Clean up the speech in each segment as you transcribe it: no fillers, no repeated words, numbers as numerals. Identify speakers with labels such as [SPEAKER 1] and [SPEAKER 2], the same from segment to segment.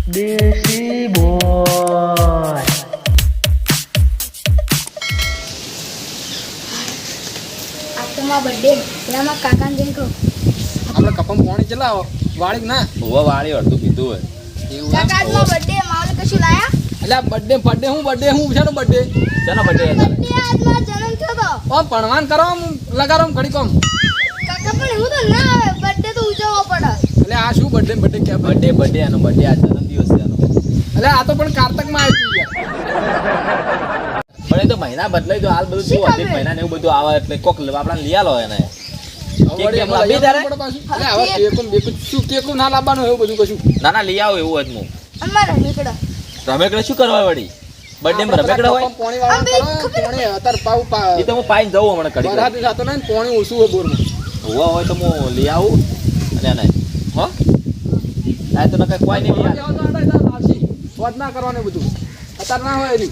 [SPEAKER 1] દેશી બોય
[SPEAKER 2] આ તો મારો બર્થડે એમાં કાકાને જઈને કહું
[SPEAKER 3] આપણે કપમ પાણી ચલાવો વાળી ના
[SPEAKER 4] હોવા વાળી અડધું પીધું હોય
[SPEAKER 3] એવું
[SPEAKER 2] કાકા આજ મારો બર્થડે માવલે કશું લાયા
[SPEAKER 3] એટલે બર્થડે બર્થડે હું છે બર્થડે
[SPEAKER 4] શેનો બર્થડે હતા
[SPEAKER 2] બર્થડે આજ મારો જન્મ થયો તો
[SPEAKER 3] ઓ ભણવાન કરો લગાડો ઘડી કોમ
[SPEAKER 2] કાકા પણ એવું તો ના આવે બર્થડે તો ઉજવવો પડે
[SPEAKER 3] એટલે આ શું બર્થડે કે
[SPEAKER 4] બર્થડે આનો બર્થડે આ જન્મદિવસ છે આનો
[SPEAKER 3] એટલે આ તો પણ કારતકમાં આવી યાર
[SPEAKER 4] પણ એ તો મહિના બદલાય તો હાલ બધું શું અધિક મહિના ને એવું બધું આવે એટલે કોક આપણા લઈ આલો એને કેક બેક લાવી તારે?
[SPEAKER 3] એટલે હવે કેકું બેકું શું કેકું ના લાવવાનું એવું બધું કશું
[SPEAKER 4] ના ના લઈ આવો એવું જ હું
[SPEAKER 2] અમારે નીકળો
[SPEAKER 4] રમેકડે શું કરવા વળી બર્થડે માં રમેકડે હોય
[SPEAKER 3] પાણી વાળા પાણી અત્યારે પાવ
[SPEAKER 4] એ તો હું પાઈને જવું હમણાં કડી
[SPEAKER 3] બરાતી જાતો ને પાણી ઓછું હોય બોરમાં
[SPEAKER 4] હોવા હોય તો હું લઈ આવું અને એને હો આ તો નકર કોઈ નહીં લઈ આવે
[SPEAKER 3] સ્વાદ ના કરવાનું બધું અત્યારે ના હોય એની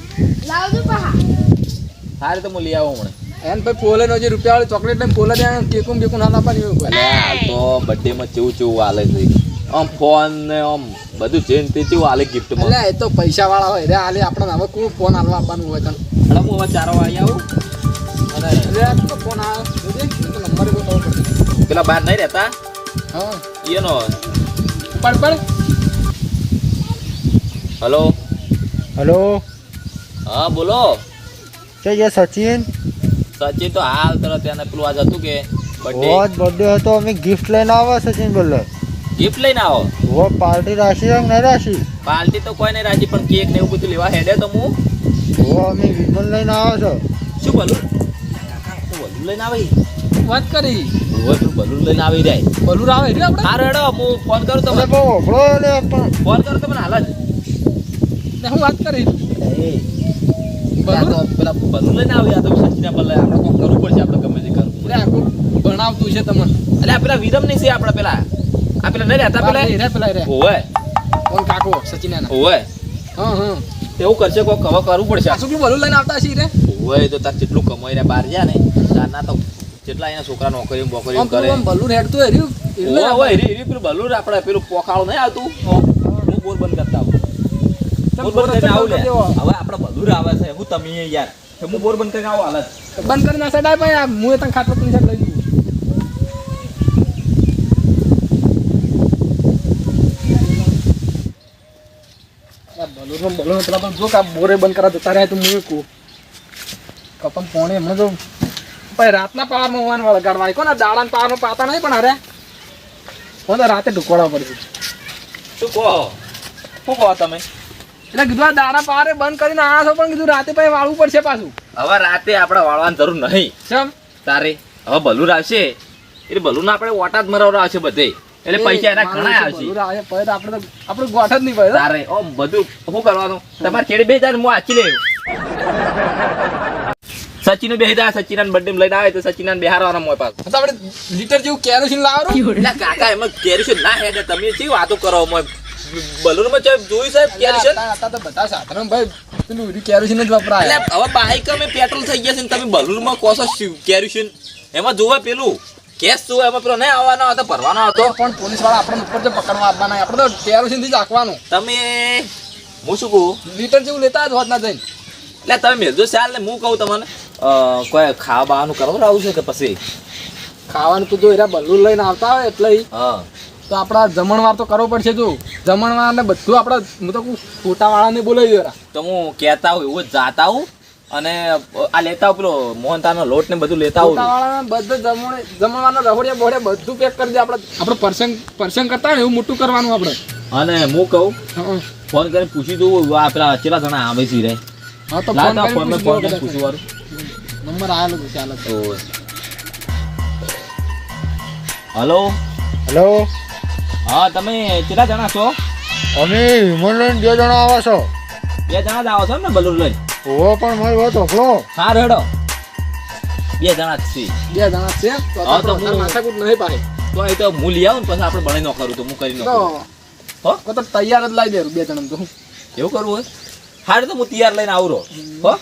[SPEAKER 2] લાવજો પહા
[SPEAKER 4] સારું તો હું લઈ આવું હમણાં
[SPEAKER 3] એને ભાઈ પોલે નો જે રૂપિયા વાળી ચોકલેટ લઈને પોલે ત્યાં કેકું બેકું ના લાવવાની હોય
[SPEAKER 4] અલે હાલ તો બર્થડે માં ચેવું ચેવું હાલે છે આમ ફોન ને આમ બધું જેન તે ચેવું હાલે ગિફ્ટ માં
[SPEAKER 3] એટલે એ તો પૈસા વાળા હોય રે હાલે આપણે હવે કોણ ફોન હાલવા આપવાનું હોય તને
[SPEAKER 4] એટલે હું હવે 4 વાગે આવું અને
[SPEAKER 3] એટલે આ તો ફોન આવે નંબર બતાવવો પડશે
[SPEAKER 4] પેલા બહાર નહીં રહેતા
[SPEAKER 3] હા
[SPEAKER 4] એનો
[SPEAKER 3] પણ
[SPEAKER 4] હલો
[SPEAKER 1] હેલો
[SPEAKER 4] હા બોલો
[SPEAKER 1] છે જે સચિન
[SPEAKER 4] સચિન તો હાલ તરત ત્યાં પેલું આજ હતું કે બર્થડે
[SPEAKER 1] રોજ બર્થડે હતો અમે ગિફ્ટ લઈને આવો સચિન બોલે
[SPEAKER 4] ગિફ્ટ લઈને આવો
[SPEAKER 1] વો પાર્ટી રાશી કે નહીં રાશી
[SPEAKER 4] પાર્ટી તો કોઈ નહીં રાજી પણ કેક ને એવું બધું લેવા હેડે તો હું
[SPEAKER 1] વો અમે વિમલ લઈને આવો છો
[SPEAKER 4] શું બલૂન કાકા તો બલૂન લઈને આવી
[SPEAKER 3] વાત કરી
[SPEAKER 4] ઓય તું બલૂન લઈને આવી જાય
[SPEAKER 3] બલુર આવે રે આપણે
[SPEAKER 4] હારો હેડો હું ફોન કરું
[SPEAKER 1] તમે
[SPEAKER 4] તમને
[SPEAKER 1] બહુ ઓફળો લે પણ
[SPEAKER 4] ફોન કરું તમને હાલ જ
[SPEAKER 3] ને હું વાત કરી
[SPEAKER 4] બલૂન પેલા બલૂન લઈને આવી આ તો સચિના પર આપણે કોક કરવું પડશે આપણે ગમે તે કરવું
[SPEAKER 3] એટલે આખું ભણાવતું છે તમને
[SPEAKER 4] એટલે આ પેલા વિરમ નહીં છે આપણે પેલા આ પેલા નહીં રહેતા પેલા
[SPEAKER 3] રે
[SPEAKER 4] ઓય
[SPEAKER 3] કોણ કાકો સચિના
[SPEAKER 4] ઓય
[SPEAKER 3] હા હા
[SPEAKER 4] એવું કરશે કોક હવે કરવું પડશે
[SPEAKER 3] આ શું બલુર લઈને આવતા હશે રે
[SPEAKER 4] ઓય તો તાર જેટલું કમાઈ રહ્યા બહાર ગયા ને તારના તો જેટલા એના છોકરા નોકરી બોકરી
[SPEAKER 3] આમ
[SPEAKER 4] કરે
[SPEAKER 3] પેલું આમ બલુર હેડતું હર્યું
[SPEAKER 4] ઓય ઓય રી પેલું બલૂર આપણે પેલું પોખાળું નહીં આવતું હું બોર બંધ કરતા આવું બોર બંધ કરીને આવું લે હવે આપણે બલૂર આવે છે હું તમે યાર તો હું બોર બંધ કરીને આવું હાલત
[SPEAKER 3] બંધ કરી ના સાઈડ ભાઈ આ હું તને ખાટલો પૈસા લઈ દઉં બલુર પેલા પણ જો કે આ બોરે બંધ કરા જતા રહ્યા તો હું કહું કપમ પોણે હમણાં તો ભાઈ રાતના પાવરમાં હોવાનું વાળા ગાડવા કોને દાડાના પાવરમાં પાતા નહીં પણ અરે હું તો રાતે ઢુકવાડવા પડશે
[SPEAKER 4] શું કહો શું કહો તમે
[SPEAKER 3] એટલે કીધું આ દાડા પારે બંધ કરીને આ છો પણ કીધું રાતે પછી વાળવું પડશે પાછું
[SPEAKER 4] હવે રાતે આપણે વાળવાની જરૂર નહીં
[SPEAKER 3] ચમ
[SPEAKER 4] તારે હવે બલૂર આવશે એટલે બલૂન આપણે ઓટા જ મરાવરા આવશે બધે એટલે પૈસા એના ઘણા આવશે
[SPEAKER 3] બલુર આવે પછી તો આપણે ગોઠ જ નહીં પડે
[SPEAKER 4] તારે ઓ બધું શું કરવાનું તમારે છેડે બે હજાર હું આચી લેવું સચિન બે હજાર સચિન બર્થડે લઈને આવે તો સચિન બેહારવાના મોય પાસ
[SPEAKER 3] તો આપણે લીટર જેવું કેરોસીન લાવવાનું
[SPEAKER 4] એટલે કાકા એમાં કેરીશન ના હેડે તમે શી વાતો કરો મોય બલૂનમાં જોયું સાહેબ કેરીશન
[SPEAKER 3] હતા તો બધા સાધારણ ભાઈ પેલું કેરોસીન જ વપરાય
[SPEAKER 4] એટલે હવે બાઈક અમે પેટ્રોલ થઈ ગયા છે ને તમે બલૂનમાં કોસો કેરીશન એમાં જોવે પેલું કેસ જોવે એમાં પેલો નહીં આવવાનો હતો ભરવાનો હતો
[SPEAKER 3] પણ પોલીસ વાળા આપણને ઉપર જો પકડવા આપવાના આપણે તો કેરોસીન થી જ રાખવાનું
[SPEAKER 4] તમે હું શું કહું
[SPEAKER 3] લીટર જેવું લેતા જ હોત ના જઈને
[SPEAKER 4] એટલે તમે મેળજો ચાલ ને હું કહું તમને કોઈ ખાવા બાવાનું કરવા આવું છે કે પછી
[SPEAKER 3] ખાવાનું તો જો એરા બલૂન લઈને આવતા હોય એટલે
[SPEAKER 4] હા
[SPEAKER 3] તો આપણા જમણવાર તો કરવો પડશે જો જમણવાર ને બધું આપણે હું તો ફોટા વાળાને બોલાવી દેરા
[SPEAKER 4] તો હું કહેતા હું એવું જ જાતા હું અને આ લેતા આવું પેલો મોહનતાનો લોટ ને બધું લેતા આવું
[SPEAKER 3] ફોટા વાળાને બધું જમણવારના રહોડિયા બોડિયા બધું પેક કરી દે આપણે પરસંગ કરતા હોય ને એવું મોટું કરવાનું આપણે
[SPEAKER 4] અને હું કહું
[SPEAKER 3] હા
[SPEAKER 4] ફોન કરીને પૂછી દઉં આ પેલા કેટલા જણા આવે છે રે
[SPEAKER 3] હા તો
[SPEAKER 4] લાવતા
[SPEAKER 3] ફોન
[SPEAKER 4] ફોન
[SPEAKER 3] કરીને
[SPEAKER 4] કરીને પૂછું વારું
[SPEAKER 3] નંબર આવેલો છે ચાલો
[SPEAKER 4] હલો
[SPEAKER 1] હેલો
[SPEAKER 4] હા તમે કેટલા જણા છો
[SPEAKER 1] અમે વિમલ લઈને 2 જણા આવો છો
[SPEAKER 4] 2 જણા જ આવો છો ને બલૂન લઈને
[SPEAKER 1] ઓ પણ મારી વાત ઓફળો
[SPEAKER 4] હા રેડો 2 જણા જ છીએ
[SPEAKER 3] 2 જણા છે તો
[SPEAKER 4] હા, તો
[SPEAKER 3] આપણે
[SPEAKER 4] હું-
[SPEAKER 3] માથાકૂટ નહીં પાડે
[SPEAKER 4] તો એ તો હું લઈ આવું ને પછી આપણે બનાવી ન કરું તો હું કરી
[SPEAKER 3] તો
[SPEAKER 4] નાખું હો
[SPEAKER 3] તો તૈયાર જ લાવી દેરું 2 જણા તો
[SPEAKER 4] એવું કરવું હોય હારે તો હું તૈયાર લઈને આવું રહો હો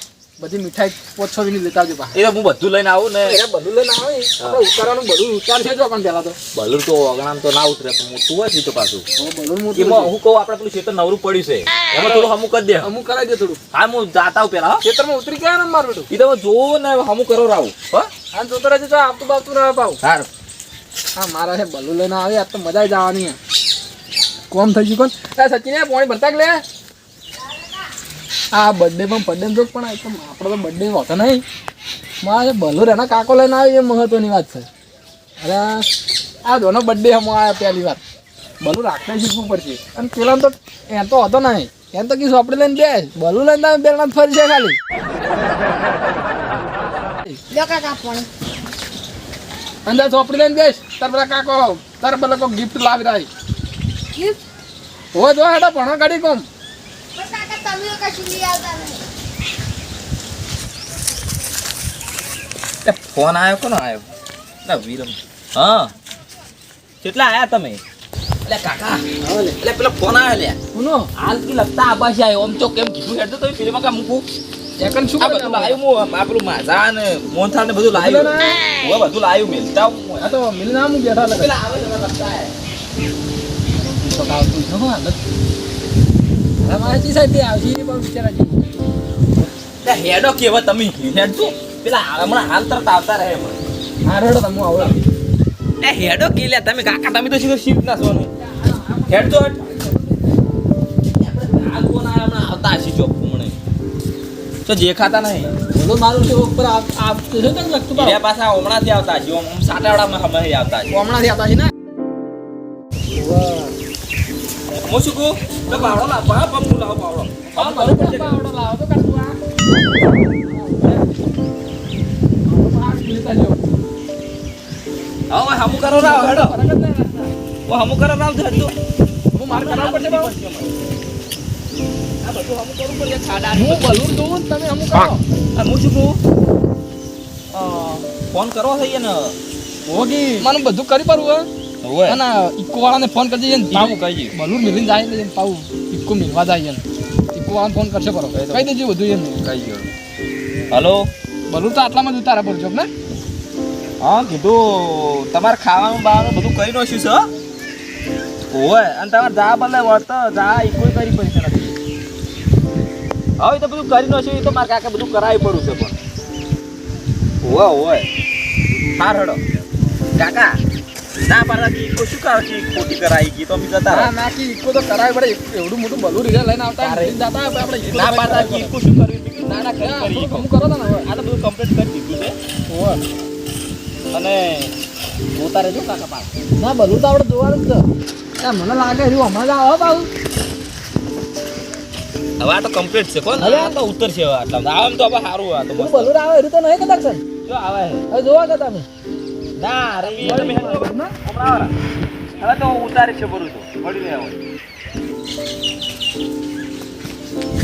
[SPEAKER 3] બધી મીઠાઈ 5-6 મિનિટ લેતા આવજો બા.
[SPEAKER 4] એ તો હું બધું લઈને આવું ને.
[SPEAKER 3] એ બધું લઈને આવે આપણે ઉતારવાનું બધું ઉતાર છે જો પણ પેલા તો
[SPEAKER 4] બલૂર તો અગણામ તો ના ઉતરે પણ મોટું હોય છે તો પાછું.
[SPEAKER 3] બલૂન મોટું
[SPEAKER 4] એમાં હું કહું આપણે પેલું ખેતર નવરું પડ્યું છે એમાં થોડું હમું કરી દે.
[SPEAKER 3] અમુક કરાવી દે થોડું.
[SPEAKER 4] હા હું જાતા આવું પેલા.
[SPEAKER 3] ખેતરમાં ઉતરી ગયા ને મારું બેટું.
[SPEAKER 4] એ તો જોવું ને હમું કરો રાવું. હા
[SPEAKER 3] આ જોતો રહેજો જો આવતું બાવતું ના પાવ.
[SPEAKER 4] સારું.
[SPEAKER 3] હા મારા છે બલૂન લઈને આવે આજ તો મજા જ આવવાની છે. કોમ થઈ ગયું કોણ એ સચિન એ પાણી ભરતા લે. આ બર્થડે પણ જો પણ આપણો તો બર્થડે હોતો નહીં. મારે બલૂર એના કાકો લઈને આવી એ મહત્વની વાત છે. અરે આ દોનો બર્થડે હમો આવ્યા પહેલી વાર બલૂર રાખતા શીખવું પડશે. અને પેલા તો એમ તો હતો નહીં એમ તો કીધું આપણે લઈને બેસ બલૂર લઈને તમે બેરણા ફરી છે ખાલી.
[SPEAKER 2] લો કાકા પાણી.
[SPEAKER 3] અંદર ચોપડી લઈને બેસ તાર બધા કાકો તાર બધા કોઈ ગિફ્ટ લાવી રહી
[SPEAKER 2] ગિફ્ટ
[SPEAKER 3] હોય તો હેડા ભણો ગાડી કોમ.
[SPEAKER 2] પણ કાકા તમે કશું લઈ આવતા નહીં.
[SPEAKER 4] ફોન આવ્યો કોનો આવ્યો? ના વિરમ. હા કેટલા આયા તમે? એટલે કાકા એટલે પેલો ફોન આવ્યો લે.
[SPEAKER 3] સુનો
[SPEAKER 4] હાલ કી લગતા આબાશી આવ્યો આમ તો કેમ કીધું હેડ તો ફિલ્મમાં કા મૂકું.
[SPEAKER 3] એકન શું
[SPEAKER 4] આ બધું લાવ્યું હું આ પેલું માઝા ને મોહનથાળ ને બધું લાવ્યું. હું બધું લાવ્યું મેલતા હું.
[SPEAKER 3] આ તો મિલ નામ બેઠા લગે
[SPEAKER 4] પેલા આવે છે લગતા હે.
[SPEAKER 3] તો કાવતું ન હોય હાલત અમારે ચી સાઈડ થી આવશે એ પણ વિચારા જેવું.
[SPEAKER 4] તે હેડો કેવા તમે હેડ છો પેલા હમણાં હાલ તરત આવતા રહે એમાં.
[SPEAKER 3] હા રેડો તમે આવો
[SPEAKER 4] એ હેડો કે લે તમે કાકા તમે તો સીધો શિફ્ટ ના સોનું હેડ તો હેડ. આ કોણ આયા હમણાં આવતા હશે ચોક મને તો દેખાતા નહીં.
[SPEAKER 3] બોલો મારું છે ઉપર આ તો છે ને લગતું
[SPEAKER 4] બે પાછા હમણાંથી આવતા હશે ઓમ સાટાવાડામાં હમણાં આવતા હશે.
[SPEAKER 3] હમણાં થી આવતા છે ને
[SPEAKER 4] હું શું કહું તો પાવડો લાવ પાવડો લાવ પાવડો
[SPEAKER 3] હા બરોબર છે પાવડો લાવો તો કાઢું આ
[SPEAKER 4] હવે હમું કરો રાવ હેડો ઓ હમું કરો રાવ હેડ તો
[SPEAKER 3] હું માર કરાવ પડશે બાબુ.
[SPEAKER 4] આ બધું હમું કરવું પડે ખાડા
[SPEAKER 3] હું બલૂન દઉં ને તમે અમુક કરો
[SPEAKER 4] હું શું કહું ફોન કરવો થઈ ને
[SPEAKER 3] ઓગી મને બધું કરી પારું
[SPEAKER 4] હોય
[SPEAKER 3] અને ઇકો વાળાને ફોન કરી દઈએ ને
[SPEAKER 4] પાવું કહી
[SPEAKER 3] બલૂન મિલીને જાય ને પાવું ઇકો મિલવા જાય ને ઇકો વાળાને ફોન કરશે કરો કહી દેજો બધું એમ
[SPEAKER 4] કહી ગયો. હલો
[SPEAKER 3] બલૂન તો આટલામાં જ ઉતારા પડજો ને.
[SPEAKER 4] હા કીધું તમારે ખાવાનું બાવાનું બધું કરી નાખ્યું છે હોય અને તમારે જા બદલે વળતો જા કોઈ કરી પડી નથી. હવે તો બધું કરી નાખ્યું એ તો મારે કાકા બધું કરાવી પડ્યું છે પણ હોય હા રડો કાકા ના પાડવા કે ઈકો શું કરે છે ખોટી કરાવી ગઈ તો અમે જતા
[SPEAKER 3] ના ના કે ઇકો તો કરાવી પડે એવડું મોટું બલૂન રીઝા લઈને આવતા જતા આપણે ઇકો
[SPEAKER 4] ના પાડતા કે ઈકો શું કરવી ના ના કરી
[SPEAKER 3] હું કરો ને હવે
[SPEAKER 4] આ તો બધું કમ્પ્લીટ કરી દીધું છે
[SPEAKER 3] ઓહ
[SPEAKER 4] અને ઉતારે જો કાકા પાસ
[SPEAKER 3] ના બલૂન તો આપણે જોવાનું જ છે. મને લાગે છે હમણાં જ આવો બાબુ
[SPEAKER 4] હવે આ તો કમ્પ્લીટ છે કોણ
[SPEAKER 3] હવે
[SPEAKER 4] આ તો ઉતરશે હવે આટલા આમ તો હવે સારું આ તો મસ્ત.
[SPEAKER 3] બલૂન આવે એરું તો નહીં કદાચ છે
[SPEAKER 4] જો આવે છે
[SPEAKER 3] હવે જોવા કે તમે
[SPEAKER 4] ના અરે તમે હમણાં આવરા હવે તો ઉતારે છે બરું તો પડી રહ્યા હોય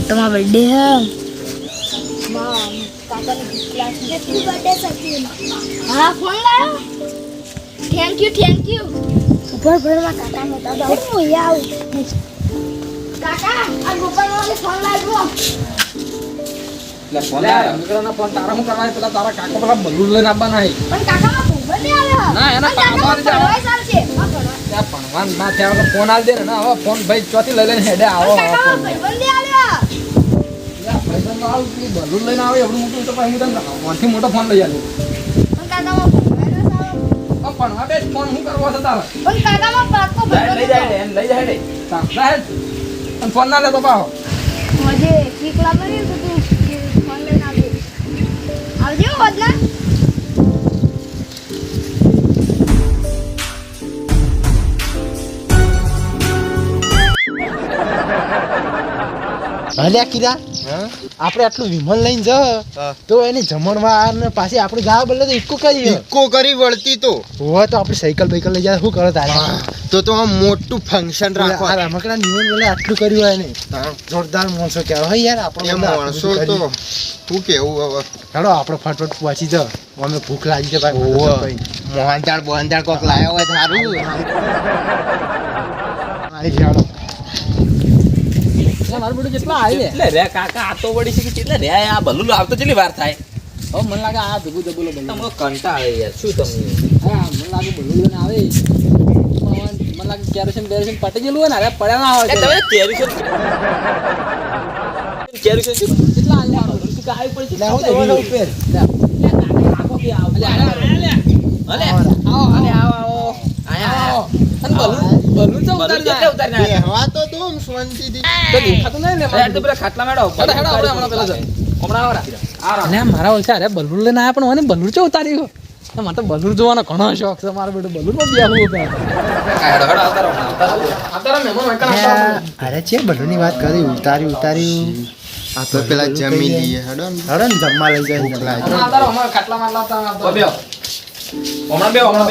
[SPEAKER 2] તમારો બર્થડે હે માં કાકાની ક્લાસ હેપી બર્થડે સચિન. હા ફોન લાયો. થેન્ક યુ ઉપર ભરમાં કાકા ને દાદા હું આવું. કાકા આ ગોપાલ વાળો ફોન લાવ્યો.
[SPEAKER 3] એટલે ફોન ના ફોન તારા હું કરવા પેલા તારા કાકો પેલા બલૂન લઈને આવવાના છે
[SPEAKER 2] પણ કાકા માં ભૂલ નહીં આવ્યો.
[SPEAKER 3] ના એના કાકા
[SPEAKER 2] ભણવા ચાલશે. હા ભણવા.
[SPEAKER 3] ત્યાં ભણવાન ના થયા વગર ફોન આલ દે ને ના હવે ફોન ભાઈ ચોથી લઈ લઈને હેડે આવો
[SPEAKER 2] પણ
[SPEAKER 3] હવે
[SPEAKER 2] કાકા
[SPEAKER 3] ફોન
[SPEAKER 2] માં ભાઈબંધી આવ્યો.
[SPEAKER 3] ભાઈબંધ આવ પેલી બલૂન લઈને આવે એવડું મોટું તો પછી હું તને ફોનથી મોટો ફોન લઈ આવ્યો
[SPEAKER 2] પણ કાકા માં ભણવા આવ્યો.
[SPEAKER 3] ભણવા બે ફોન શું કરવો છે તારે
[SPEAKER 2] પણ કાકા માં પાકો
[SPEAKER 4] લઈ જાય એને લઈ જાય રે
[SPEAKER 3] સાંભળા હેડ અને ફોન ના લેતો પાહો
[SPEAKER 2] મજે ઠીક લાગે ને તો તું ફોન લઈને આવજે. આવજો બદલા.
[SPEAKER 1] અલ્યા કીધા આપણે આટલું વિમલ લઈને જ તો એને જમણવાર ને પાછી આપણે ગાવા બદલે તો ઇક્કો કરી
[SPEAKER 5] ઇક્કો કરી વળતી તો
[SPEAKER 1] હોય તો આપણે સાયકલ બાઈકલ લઈ જાય શું કરો તારે
[SPEAKER 5] તો આમ મોટું ફંક્શન રાખો
[SPEAKER 1] આ રમકડા નિયમ બોલે આટલું કર્યું હોય ને જોરદાર માણસો કહેવાય હોય યાર આપણે
[SPEAKER 5] એમ માણસો તો શું કેવું હવે
[SPEAKER 1] ચાલો આપણે ફટફટ પહોંચી જાવ અમે ભૂખ લાગી છે ભાઈ
[SPEAKER 5] મોહનદાળ બોહનદાળ કોક લાયો હોય સારું
[SPEAKER 1] આવી ચાલો
[SPEAKER 3] એટલે મારું બેટું કેટલા આવી રે
[SPEAKER 4] એટલે રે કાકા આ તો વળી છે કે એટલે રે આ ભલું આવતો કેટલી વાર થાય
[SPEAKER 3] હવે મને લાગે આ ભેગું જબુલો બલ્લું
[SPEAKER 4] તમને કંટાળે યાર શું તમને
[SPEAKER 3] હા મને લાગે બલ્લું લઈને આવે મને લાગે કેરોસીન બેરોસીન પટી ગયેલું હોય ને અરે પડ્યા ના આવે
[SPEAKER 4] તમે કેરીશન
[SPEAKER 3] કેટલા આવી મારો
[SPEAKER 4] ભલું કે આવી પડી
[SPEAKER 1] લે હું જોવાનો ઉપર
[SPEAKER 4] આખો કે આવ અલે
[SPEAKER 3] આવો
[SPEAKER 4] અલે આવો આયા
[SPEAKER 3] અને બલૂન તો
[SPEAKER 4] ભલું
[SPEAKER 3] ઉતારી
[SPEAKER 4] કેટલે ઉતારી નાખે
[SPEAKER 5] બેહવા તો દો આમ શાંતિથી.
[SPEAKER 3] તો દેખાતું નહીં ને
[SPEAKER 4] હેડ તો પેલા ખાટલા મેડો
[SPEAKER 3] હેડો, હેડો, આપણે હમણાં પેલા જઈએ.
[SPEAKER 4] હમણાં આવો
[SPEAKER 3] અને મારા ઓછા અરે બલૂન લઈને આવ્યા પણ મને બલૂન ચો ઉતારી ગયો મને તો બલૂન જોવાનો ઘણો શોખ છે મારો બેટો બલૂનમાં બેહવું હતું
[SPEAKER 4] હેડો આવતારો
[SPEAKER 3] મહેમાન હોય
[SPEAKER 1] અરે છે બલૂનની વાત કરી ઉતાર્યું
[SPEAKER 5] તો પેલા જમી લઈએ હેડો ને.
[SPEAKER 1] હડો ને જમવા લઈ જાય
[SPEAKER 3] ખાટલામાં લાવતા
[SPEAKER 4] બેહો હમણાં બેહો તમે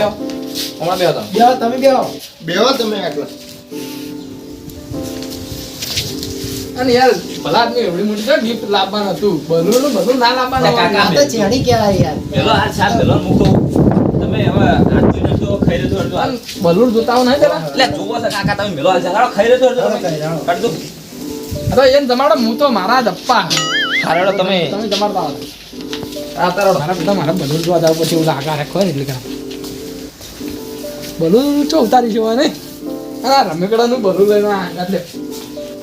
[SPEAKER 1] બેહો તમે બેહો
[SPEAKER 5] બેહો તમે આટલા.
[SPEAKER 3] અને યાર ભલા આદમી એવડી મોટી છે ગિફ્ટ લાવવાનું હતું બલૂન ના લાવવાનું
[SPEAKER 4] કાકા,
[SPEAKER 1] આ તો ચેણી કહેવાય યાર
[SPEAKER 4] પેલો આ સાહેબ પેલો મૂકો તમે હવે આ જોઈને તો ખાઈ રહ્યો છો
[SPEAKER 3] અને બલૂન જોતા નહીં પેલા
[SPEAKER 4] એટલે જુઓ છો કાકા તમે મેલો હાલ ચાલો ખાઈ રહ્યો છો તમે કાઢ દો
[SPEAKER 3] અરે એને જમાડો હું તો મારા દપ્પા
[SPEAKER 4] હારડો તમે
[SPEAKER 3] તમે જમાડતા આવો
[SPEAKER 4] આવતારો
[SPEAKER 3] મારા બધા મારા બલૂન જોવા જાવ પછી એવું લાગા રાખો ને એટલે કે બલૂન ચો ઉતારી છે ને આ રમેકડાનું બલૂન લઈને આવ્યા એટલે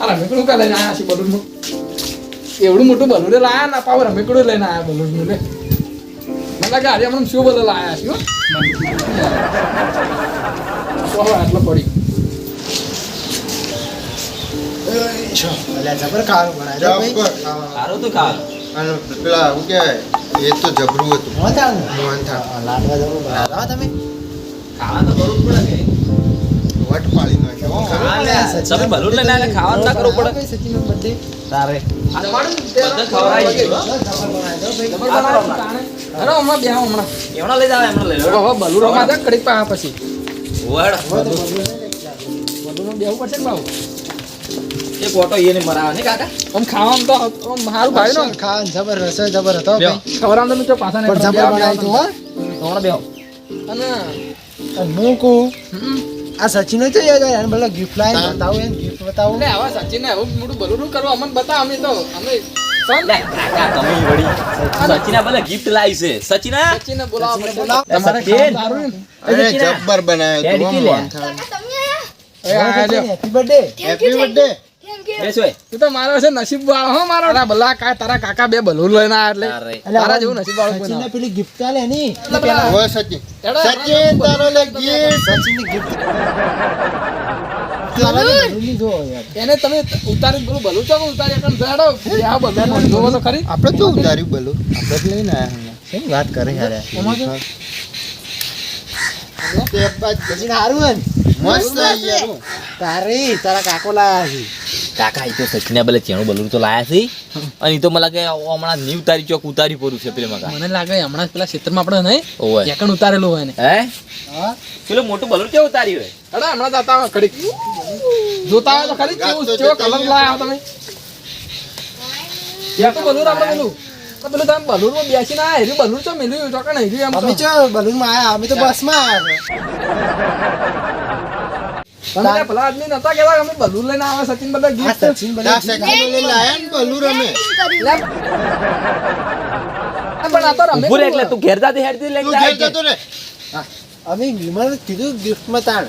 [SPEAKER 3] આ રમેકડું કા લઈને આવ્યા છે બલૂનમાં એવડું મોટું બલૂન લાયા ના પાવ રમેકડું લઈને આવ્યા બલૂન ને મને લાગે આજે હમણાં શું બલૂન લાયા છે આટલો પડી
[SPEAKER 1] અલ્યા જબર ખાવાનું બનાવ્યું ભાઈ
[SPEAKER 5] જબ્બર ખાવા.
[SPEAKER 4] સારું તો ખા
[SPEAKER 5] અને પેલા શું કહેવાય એ તો જબરું હતું
[SPEAKER 1] મોહનથાળ ને?
[SPEAKER 5] મોહનથાળ.
[SPEAKER 1] લાડવા જબર બનાવ્યા તમે
[SPEAKER 4] ખાવા તો કરવું જ પડે કે
[SPEAKER 5] વટ પાડી નાખ્યો.
[SPEAKER 4] હા લે, તમે બલૂન લઈને આવ્યા, ખાવાનું ના કરવું પડે
[SPEAKER 1] સચિનનો birthday.
[SPEAKER 4] તારે બધા ખવડાવી દીધું, હો.
[SPEAKER 3] હમણાં બે હમણાં
[SPEAKER 4] એવડા લઈ જાવ એમણે લઈ લો
[SPEAKER 3] હવે બલૂન રમવા જાય કડીક પા પછી
[SPEAKER 4] વડ
[SPEAKER 3] બલૂન બેહવું પડશે ને બાબુ
[SPEAKER 4] એ ફોટો એને મરાવે ને કાકા
[SPEAKER 3] આમ ખાવામાં તો આમ સારું ભાઈ નો
[SPEAKER 1] ખાવાનું જબર રસો જબર હતો
[SPEAKER 4] બેહો.
[SPEAKER 1] ભાઈ.
[SPEAKER 3] ખવડાવવાનું તો પાછા
[SPEAKER 1] પણ જબર બનાવ્યું હતું, હો.
[SPEAKER 4] હમણાં બેહો
[SPEAKER 3] અને
[SPEAKER 1] અને હું કહું
[SPEAKER 3] હમ.
[SPEAKER 1] આ સચિનો તો યાદ આવે બોલો ગિફ્ટ લાવી બતાવું એને ગિફ્ટ બતાવું
[SPEAKER 3] એટલે આવા સચિન આવું મોટું બલૂન કરવું અમને બતાવ અમે તો અમે
[SPEAKER 4] લે કાકા તમે વળી સચિના ભલે ગિફ્ટ લાવી છે સચિના
[SPEAKER 3] સચિનને બોલાવો
[SPEAKER 1] સચિનને
[SPEAKER 3] પડશે.
[SPEAKER 1] બોલાવો.
[SPEAKER 3] તમારે
[SPEAKER 4] સચિન.
[SPEAKER 3] ખાવાનું સારું ને?
[SPEAKER 5] અરે જબ્બર બનાવ્યો
[SPEAKER 4] હેડ
[SPEAKER 5] હતો
[SPEAKER 4] કી લે.
[SPEAKER 5] મોહનથાળ.
[SPEAKER 3] એ આ જો.
[SPEAKER 1] Happy birthday
[SPEAKER 5] happy birthday.
[SPEAKER 4] બેસો એ.
[SPEAKER 3] તું તો મારો છે નસીબ વાળો હો મારો તારા ભલા તારા કાકા બે બલૂન લઈને આવ્યા એટલે
[SPEAKER 4] તારે.
[SPEAKER 3] તારા જેવું નસીબ વાળો કોઈ ના
[SPEAKER 1] સચિનને પેલી ગિફ્ટ ચાલે ની
[SPEAKER 3] પેલા
[SPEAKER 5] ઓય સચિન
[SPEAKER 3] હેડો,
[SPEAKER 5] સચિન તારો લે ગિફ્ટ.
[SPEAKER 1] સચિનની ગિફ્ટ બલૂનની જો યાર
[SPEAKER 3] એને તમે ઉતારી બોલું ભલું ચાલો ઉતારી એકદમ ઝાડો આ બલૂન જોવો તો ખરી
[SPEAKER 5] આપણે તો ઉતાર્યું બલું આપણે જ લઈને આયા
[SPEAKER 1] કેમ વાત કરે યાર
[SPEAKER 3] એમાં જો.
[SPEAKER 5] તે બાદ
[SPEAKER 1] સચિન હારું હે ને?
[SPEAKER 5] મસ્ત યાર
[SPEAKER 1] તારા કાકો લાયા છે
[SPEAKER 4] કાકા એ તો સચિના ભલે ચેણું બલૂન તો લાયા છે અને એ તો મને લાગે હમણાં નીવ તારી ચોક ઉતારી પડ્યું છે પેલે મકા
[SPEAKER 3] મને લાગે હમણાં પેલા ક્ષેત્રમાં આપણે નહીં
[SPEAKER 4] ઓય
[SPEAKER 3] એકણ ઉતારેલું હોય ને
[SPEAKER 4] હે
[SPEAKER 1] હા
[SPEAKER 4] પેલું મોટું બલૂન કેવું ઉતારી હોય
[SPEAKER 3] અરે હમણાં જતા હોય ખડીક જોતા હોય તો ખરી કેવું કેવો કલર લાયા તમે યા તો બલૂન આપણે પેલું તો પેલું તમે બલૂનમાં બેસીને આ હેર્યું બલૂન તો મેલ્યું ચોકણ હેર્યું એમ
[SPEAKER 1] અમે
[SPEAKER 3] તો.
[SPEAKER 1] ચો બલૂનમાં આયા અમે તો બસમાં આયા
[SPEAKER 3] તમે ત્યાં ભલા આદમી નતા કહેતા કે અમે બલૂન લઈને આવે સચિન બધા
[SPEAKER 1] આ
[SPEAKER 3] ગિફ્ટ
[SPEAKER 1] સચિન
[SPEAKER 5] આ
[SPEAKER 1] બધા
[SPEAKER 5] સચિન લઈને લાયા ને બલું રમે.
[SPEAKER 3] પણ આ તો રમે
[SPEAKER 4] ઉભું રહે એટલે તું ઘેર જાતી હેડતી લઈને
[SPEAKER 5] તું
[SPEAKER 4] જાય
[SPEAKER 5] ઘેર જતો રે.
[SPEAKER 1] અમે વિમલ કીધું ગિફ્ટમાં તાણ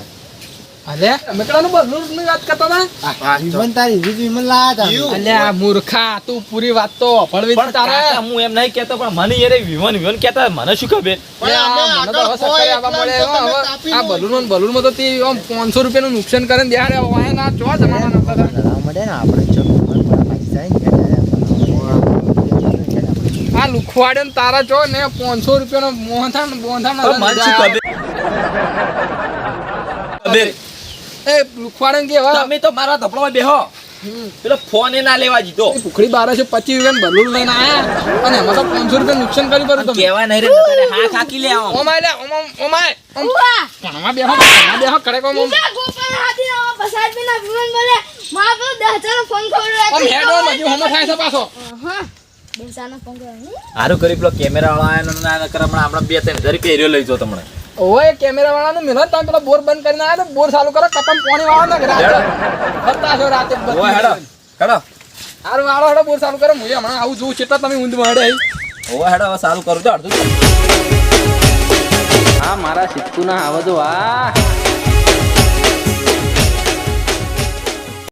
[SPEAKER 3] અરે રમેકડાનું બલૂન ની વાત કરતા હતા
[SPEAKER 1] વિમલ તારી રીત વિમલ લાયા
[SPEAKER 5] યુ.
[SPEAKER 1] હતા
[SPEAKER 3] અલ્યા મૂર્ખા તું પૂરી વાત તો અફળવી
[SPEAKER 4] પણ
[SPEAKER 3] તારે
[SPEAKER 4] કાકા હું એમ નહીં કહેતો પણ મને યાર વિવન કહેતા મને શું ખબર
[SPEAKER 5] પણ અમે
[SPEAKER 3] મને તો હવે
[SPEAKER 5] આગળ કોઈ
[SPEAKER 3] સરકારી આવવા મળે
[SPEAKER 5] એકલા તો તમે
[SPEAKER 3] હવે
[SPEAKER 5] કાપી
[SPEAKER 3] આ
[SPEAKER 5] લો.
[SPEAKER 3] બલૂનમાં તો તે આમ 500 રૂપિયાનું નુકસાન કરીને દેહાડે વાય ના ચો જમાના નતા હતા.
[SPEAKER 1] લડાવવા મળે ને આપણે ચો વિમલ પાછી જાય ને ત્યારે
[SPEAKER 3] આ લુખવાડે ને તારા ચો ને 500 રૂપિયાનો મોહનથાળ
[SPEAKER 4] પણ મને શું ખબર ખબર
[SPEAKER 3] એ લુખવાડે ને કે હવે
[SPEAKER 4] તમે તો મારા ધપડામાં બેહો પેલો ફોન એ ના લેવા દીધો
[SPEAKER 3] એ ભૂખડી 1225 રૂપિયાનું બલૂન લઈને આયા અને એમાં તો 500 રૂપિયા નુકસાન કરી પડ્યું તમે
[SPEAKER 4] કહેવાય નહીં રે તારે હા ખાકી લે આવો
[SPEAKER 3] ઓમાય લે ઓમાય ભણવા બેહો કડે કોમ ઓમ હેડો મજી હોમો થાય છે પાછો
[SPEAKER 4] હારું કરી પેલો કેમેરા વાળા આયા ના કરે હમણાં આપણે 2-3 હજાર રૂપિયા લઈ જો તમને
[SPEAKER 3] ઓય કેમેરા વાળાનું મિલો તમે પેલા બોર બંધ કરીને આયા તો બોર ચાલુ કરો કપમ પાણી વાળો ને રાતે ફરતા છો રાતે
[SPEAKER 4] ઓય હેડો હેડો
[SPEAKER 3] હારું વાળો હેડો બોર ચાલુ કરો હું હમણાં આવું જોઉં કેટલા તમે ઊંધ માંડે
[SPEAKER 4] ઓવે હેડો હવે સારું કરું તો અડધું
[SPEAKER 3] હા મારા સિક્કુના આવો તો આ